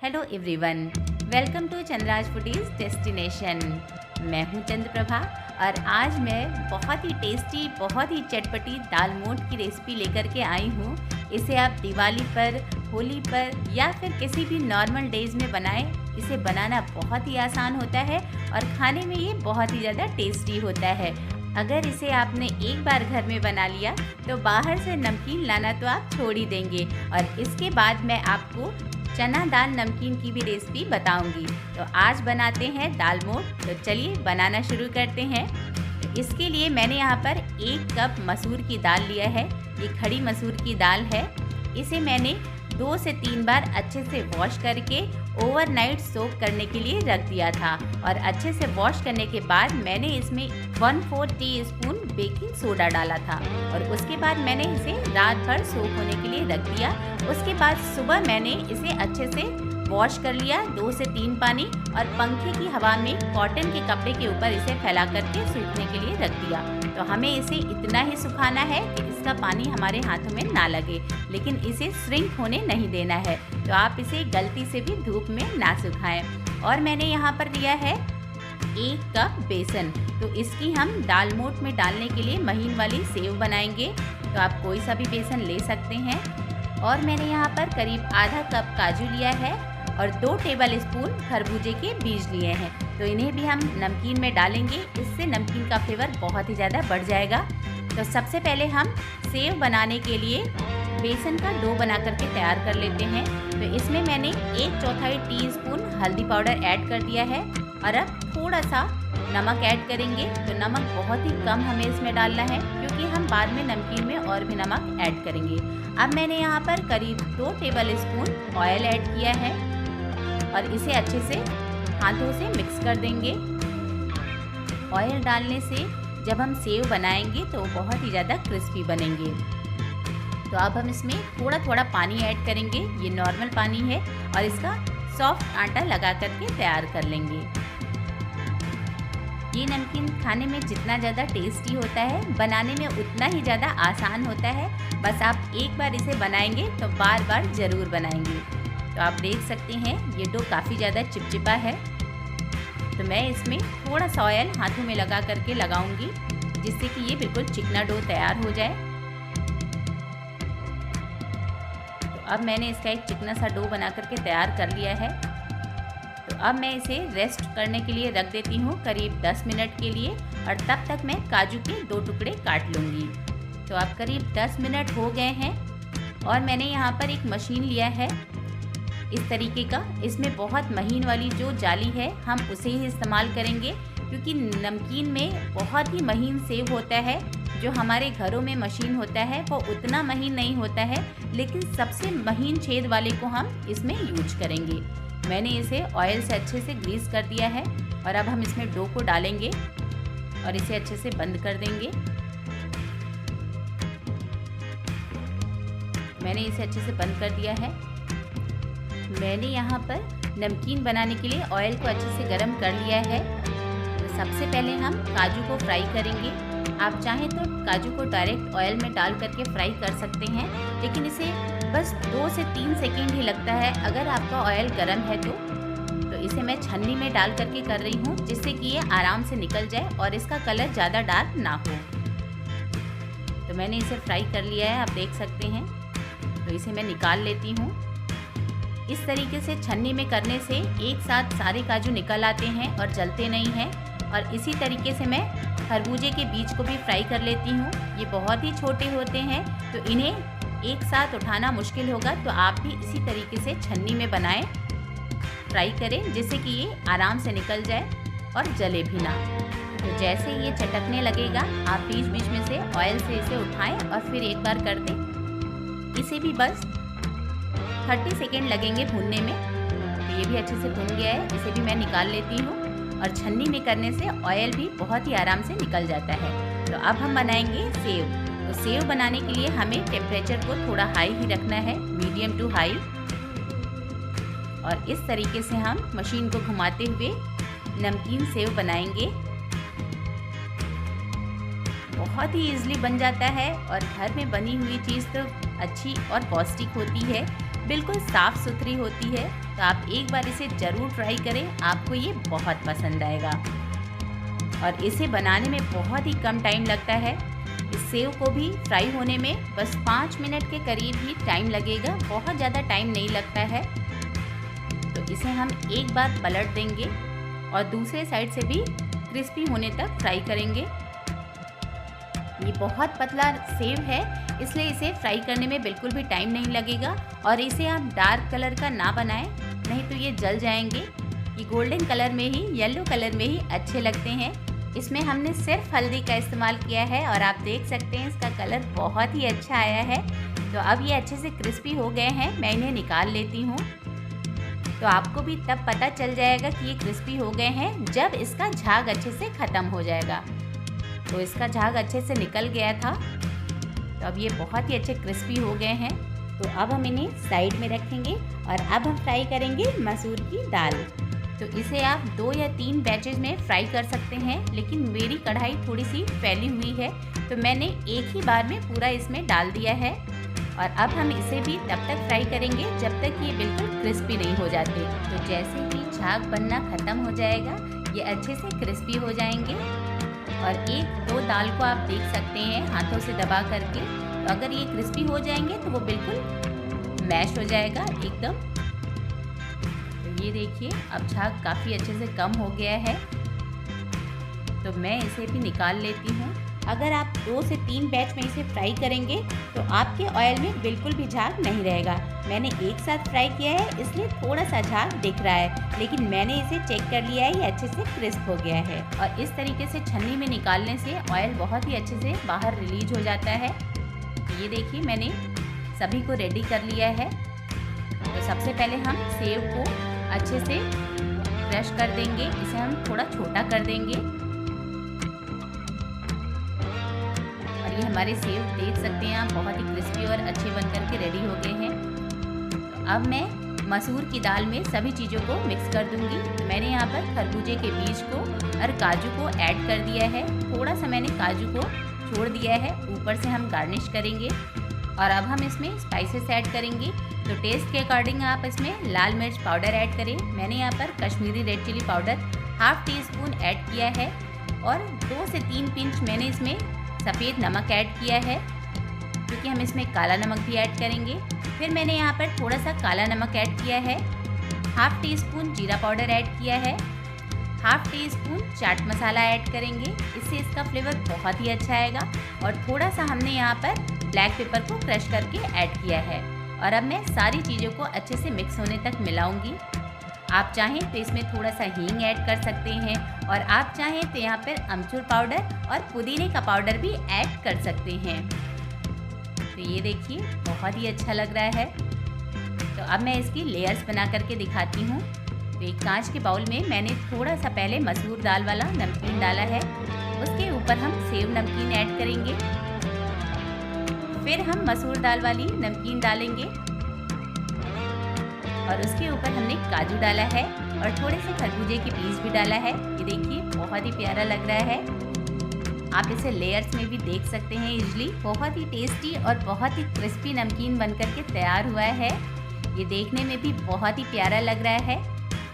Hello everyone, welcome to Chandra's foodies destination. मैं हूं चंद्रप्रभा और आज मैं बहुत ही टेस्टी, बहुत ही चटपटी दाल मोठ की रेसिपी लेकर के आई हूं। इसे आप दिवाली पर, होली पर या फिर किसी भी नॉर्मल डेज में बनाएं। इसे बनाना बहुत ही आसान होता है और खाने में ये बहुत ही ज़्यादा टेस्टी होता है। अगर इसे आपने एक बार घर में बना लिया तो बाहर से नमकीन लाना तो आप छोड़ ही देंगे। और इसके बाद मैं आपको चना दाल नमकीन की भी रेसिपी बताऊंगी। तो आज बनाते हैं दाल मोठ। तो चलिए बनाना शुरू करते हैं। तो इसके लिए मैंने यहाँ पर 1 कप मसूर की दाल लिया है। ये खड़ी मसूर की दाल है। इसे मैंने 2 से 3 बार अच्छे से वॉश करके ओवरनाइट सोक करने के लिए रख दिया था। और अच्छे से वॉश करने के बाद मैंने इसमें 1/4 टीस्पून बेकिंग सोडा डाला था और उसके बाद मैंने इसे रात भर सोक होने के लिए रख दिया। उसके बाद सुबह मैंने इसे अच्छे से वॉश कर लिया 2 से 3 पानी, और पंखे की हवा में कॉटन के कपड़े के ऊपर इसे फैला करके सूखने के लिए रख दिया। तो हमें इसे इतना ही सुखाना है कि इसका पानी हमारे हाथों में ना लगे, लेकिन इसे श्रिंक होने नहीं देना है। तो आप इसे गलती से भी धूप में ना सुखाएं। और मैंने यहाँ पर लिया है 1 कप बेसन। तो इसकी हम दाल मोठ में डालने के लिए महीन वाली सेव बनाएंगे। तो आप कोई सा भी बेसन ले सकते हैं। और मैंने यहाँ पर करीब आधा कप काजू लिया है और 2 टेबल स्पून खरबूजे के बीज लिए हैं। तो इन्हें भी हम नमकीन में डालेंगे। इससे नमकीन का फ्लेवर बहुत ही ज़्यादा बढ़ जाएगा। तो सबसे पहले हम सेव बनाने के लिए बेसन का डो बना करके तैयार कर लेते हैं। तो इसमें मैंने 1/4 टीस्पून हल्दी पाउडर ऐड कर दिया है और अब थोड़ा सा नमक ऐड करेंगे। तो नमक बहुत ही कम हमें इसमें डालना है, क्योंकि हम बाद में नमकीन में और भी नमक ऐड करेंगे। अब मैंने यहाँ पर करीब 2 टेबल स्पून ऑयल ऐड किया है और इसे अच्छे से हाथों से मिक्स कर देंगे। ऑयल डालने से जब हम सेव बनाएंगे तो बहुत ही ज़्यादा क्रिस्पी बनेंगे। तो अब हम इसमें थोड़ा थोड़ा पानी ऐड करेंगे। ये नॉर्मल पानी है और इसका सॉफ्ट आटा लगा करके तैयार कर लेंगे। ये नमकीन खाने में जितना ज़्यादा टेस्टी होता है, बनाने में उतना ही ज़्यादा आसान होता है। बस आप एक बार इसे बनाएंगे तो बार बार ज़रूर बनाएंगे। तो आप देख सकते हैं ये डो काफ़ी ज़्यादा चिपचिपा है। तो मैं इसमें थोड़ा सा ऑयल हाथों में लगा करके लगाऊंगी, जिससे कि ये बिल्कुल चिकना डो तैयार हो जाए। तो अब मैंने इसका एक चिकना सा डो बना करके तैयार कर लिया है। तो अब मैं इसे रेस्ट करने के लिए रख देती हूँ करीब 10 मिनट के लिए, और तब तक मैं काजू के 2 टुकड़े काट लूँगी। तो अब करीब 10 मिनट हो गए हैं और मैंने यहाँ पर एक मशीन लिया है इस तरीके का। इसमें बहुत महीन वाली जो जाली है हम उसे ही इस्तेमाल करेंगे, क्योंकि नमकीन में बहुत ही महीन सेव होता है। जो हमारे घरों में मशीन होता है वो उतना महीन नहीं होता है, लेकिन सबसे महीन छेद वाले को हम इसमें यूज करेंगे। मैंने इसे ऑयल से अच्छे से ग्रीस कर दिया है और अब हम इसमें डो को डालेंगे और इसे अच्छे से बंद कर देंगे। मैंने इसे अच्छे से बंद कर दिया है। मैंने यहाँ पर नमकीन बनाने के लिए ऑयल को अच्छे से गर्म कर लिया है। तो सबसे पहले हम काजू को फ्राई करेंगे। आप चाहें तो काजू को डायरेक्ट ऑयल में डाल करके फ्राई कर सकते हैं, लेकिन इसे बस 2 से 3 सेकेंड ही लगता है अगर आपका ऑयल गर्म है तो इसे मैं छन्नी में डाल करके कर रही हूँ, जिससे कि ये आराम से निकल जाए और इसका कलर ज़्यादा डार्क ना हो। तो मैंने इसे फ्राई कर लिया है, आप देख सकते हैं। तो इसे मैं निकाल लेती हूँ। इस तरीके से छन्नी में करने से एक साथ सारे काजू निकल आते हैं और जलते नहीं हैं। और इसी तरीके से मैं खरबूजे के बीज को भी फ्राई कर लेती हूँ। ये बहुत ही छोटे होते हैं तो इन्हें एक साथ उठाना मुश्किल होगा। तो आप भी इसी तरीके से छन्नी में बनाएं, फ्राई करें, जिससे कि ये आराम से निकल जाए और जले भी ना। तो जैसे ये चटकने लगेगा आप बीच बीच में से ऑयल से इसे उठाएं और फिर एक बार कर दें। इसे भी बस 30 सेकेंड लगेंगे भूनने में। तो ये भी अच्छे से भून गया है। इसे भी मैं निकाल लेती हूँ और छन्नी में करने से ऑयल भी बहुत ही आराम से निकल जाता है। तो अब हम बनाएंगे सेव। तो सेव बनाने के लिए हमें टेम्परेचर को थोड़ा हाई ही रखना है, मीडियम टू हाई। और इस तरीके से हम मशीन को घुमाते हुए नमकीन सेव बनाएंगे। बहुत ही इजीली बन जाता है और घर में बनी हुई चीज़ तो अच्छी और पौष्टिक होती है। बिल्कुल साफ़ सुथरी होती है। तो आप एक बार इसे ज़रूर ट्राई करें, आपको ये बहुत पसंद आएगा। और इसे बनाने में बहुत ही कम टाइम लगता है। इस सेव को भी फ्राई होने में बस 5 मिनट के करीब ही टाइम लगेगा, बहुत ज़्यादा टाइम नहीं लगता है। तो इसे हम एक बार पलट देंगे और दूसरे साइड से भी क्रिस्पी होने तक फ्राई करेंगे। ये बहुत पतला सेव है, इसलिए इसे फ्राई करने में बिल्कुल भी टाइम नहीं लगेगा। और इसे आप डार्क कलर का ना बनाएं, नहीं तो ये जल जाएंगे। ये गोल्डन कलर में ही, येलो कलर में ही अच्छे लगते हैं। इसमें हमने सिर्फ हल्दी का इस्तेमाल किया है और आप देख सकते हैं इसका कलर बहुत ही अच्छा आया है। तो अब ये अच्छे से क्रिस्पी हो गए हैं, मैं इन्हें निकाल लेती हूँ। तो आपको भी तब पता चल जाएगा कि ये क्रिस्पी हो गए हैं जब इसका झाग अच्छे से ख़त्म हो जाएगा। तो इसका झाग अच्छे से निकल गया था। तो अब ये बहुत ही अच्छे क्रिस्पी हो गए हैं। तो अब हम इन्हें साइड में रखेंगे और अब हम फ्राई करेंगे मसूर की दाल। तो इसे आप 2 या 3 बैचेज में फ्राई कर सकते हैं, लेकिन मेरी कढ़ाई थोड़ी सी फैली हुई है तो मैंने एक ही बार में पूरा इसमें डाल दिया है। और अब हम इसे भी तब तक फ्राई करेंगे जब तक ये बिल्कुल क्रिस्पी नहीं हो जाते। तो जैसे ही झाग बनना ख़त्म हो जाएगा, ये अच्छे से क्रिस्पी हो जाएंगे। और 1-2 दाल को आप देख सकते हैं हाथों से दबा करके। तो अगर ये क्रिस्पी हो जाएंगे तो वो बिल्कुल मैश हो जाएगा एकदम। तो ये देखिए अब झाग काफ़ी अच्छे से कम हो गया है। तो मैं इसे भी निकाल लेती हूँ। अगर आप 2 से 3 बैच में इसे फ्राई करेंगे तो आपके ऑयल में बिल्कुल भी झाग नहीं रहेगा। मैंने एक साथ फ्राई किया है इसलिए थोड़ा सा झाग दिख रहा है, लेकिन मैंने इसे चेक कर लिया है, ये अच्छे से क्रिस्प हो गया है। और इस तरीके से छन्नी में निकालने से ऑयल बहुत ही अच्छे से बाहर रिलीज हो जाता है। ये देखिए मैंने सभी को रेडी कर लिया है। तो सबसे पहले हम सेव को अच्छे से क्रश कर देंगे, इसे हम थोड़ा छोटा कर देंगे। ये हमारे सेव देख सकते हैं आप बहुत ही क्रिस्पी और अच्छे बनकर के रेडी हो गए हैं। तो अब मैं मसूर की दाल में सभी चीज़ों को मिक्स कर दूंगी। मैंने यहाँ पर खरबूजे के बीज को और काजू को ऐड कर दिया है। थोड़ा सा मैंने काजू को छोड़ दिया है, ऊपर से हम गार्निश करेंगे। और अब हम इसमें स्पाइसेस ऐड करेंगे। तो टेस्ट के अकॉर्डिंग आप इसमें लाल मिर्च पाउडर ऐड करें। मैंने यहाँ पर Kashmiri red chilli powder 1/2 teaspoon add किया है। और 2 से 3 पिंच मैंने इसमें सफ़ेद नमक ऐड किया है, क्योंकि हम इसमें काला नमक भी ऐड करेंगे। फिर मैंने यहाँ पर थोड़ा सा काला नमक ऐड किया है। 1/2 टीस्पून जीरा पाउडर ऐड किया है। 1/2 टीस्पून चाट मसाला ऐड करेंगे, इससे इसका फ्लेवर बहुत ही अच्छा आएगा। और थोड़ा सा हमने यहाँ पर ब्लैक पेपर को क्रश करके ऐड किया है। और अब मैं सारी चीज़ों को अच्छे से मिक्स होने तक मिलाऊंगी। आप चाहें तो इसमें थोड़ा सा हींग ऐड कर सकते हैं, और आप चाहें तो यहाँ पर अमचूर पाउडर और पुदीने का पाउडर भी ऐड कर सकते हैं। तो ये देखिए बहुत ही अच्छा लग रहा है। तो अब मैं इसकी लेयर्स बना करके दिखाती हूँ। तो एक कांच के बाउल में मैंने थोड़ा सा पहले मसूर दाल वाला नमकीन डाला है, उसके ऊपर हम सेव नमकीन ऐड करेंगे। फिर हम मसूर दाल वाली नमकीन डालेंगे और उसके ऊपर हमने काजू डाला है और थोड़े से खरबूजे के बीज भी डाला है। ये देखिए बहुत ही प्यारा लग रहा है। आप इसे लेयर्स में भी देख सकते हैं इजली। बहुत ही टेस्टी और बहुत ही क्रिस्पी नमकीन बनकर के तैयार हुआ है। ये देखने में भी बहुत ही प्यारा लग रहा है।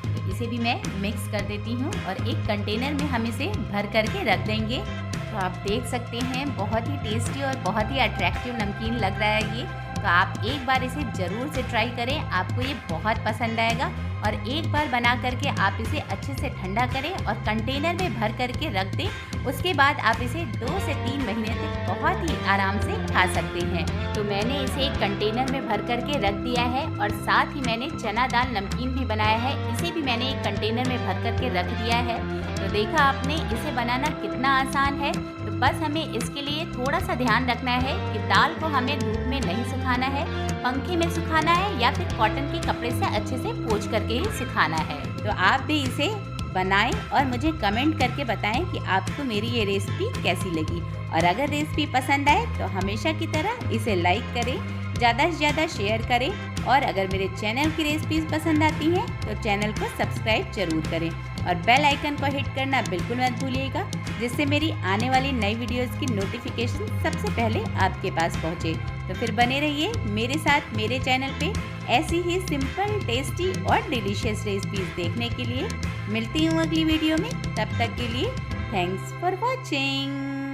तो इसे भी मैं मिक्स कर देती हूँ और एक कंटेनर में हम इसे भर करके रख देंगे। तो आप देख सकते हैं बहुत ही टेस्टी और बहुत ही अट्रैक्टिव नमकीन लग रहा है ये। तो आप एक बार इसे ज़रूर से ट्राई करें, आपको ये बहुत पसंद आएगा। और एक बार बना करके आप इसे अच्छे से ठंडा करें और कंटेनर में भर करके रख दें। उसके बाद आप इसे 2 से 3 महीने तक बहुत ही आराम से खा सकते हैं। तो मैंने इसे एक कंटेनर में भर करके रख दिया है और साथ ही मैंने चना दाल नमकीन भी बनाया है, इसे भी मैंने एक कंटेनर में भर करके रख दिया है। तो देखा आपने इसे बनाना कितना आसान है। तो बस हमें इसके लिए थोड़ा सा ध्यान रखना है कि दाल को हमें धूप में नहीं सुखाना है, पंखे में सुखाना है या फिर कॉटन के कपड़े से अच्छे से पोंछ करके ही सुखाना है। तो आप भी इसे बनाएं और मुझे कमेंट करके बताएं कि आपको मेरी ये रेसिपी कैसी लगी। और अगर रेसिपी पसंद आए तो हमेशा की तरह इसे लाइक करें, ज़्यादा से ज़्यादा शेयर करें। और अगर मेरे चैनल की रेसिपीज़ पसंद आती हैं तो चैनल को सब्सक्राइब जरूर करें और बेल आइकन को हिट करना बिल्कुल मत भूलिएगा, जिससे मेरी आने वाली नई वीडियोस की नोटिफिकेशन सबसे पहले आपके पास पहुंचे। तो फिर बने रहिए मेरे साथ मेरे चैनल पे ऐसी ही सिंपल, टेस्टी और डिलीशियस रेसिपीज देखने के लिए। मिलती हूँ अगली वीडियो में, तब तक के लिए थैंक्स फॉर वॉचिंग।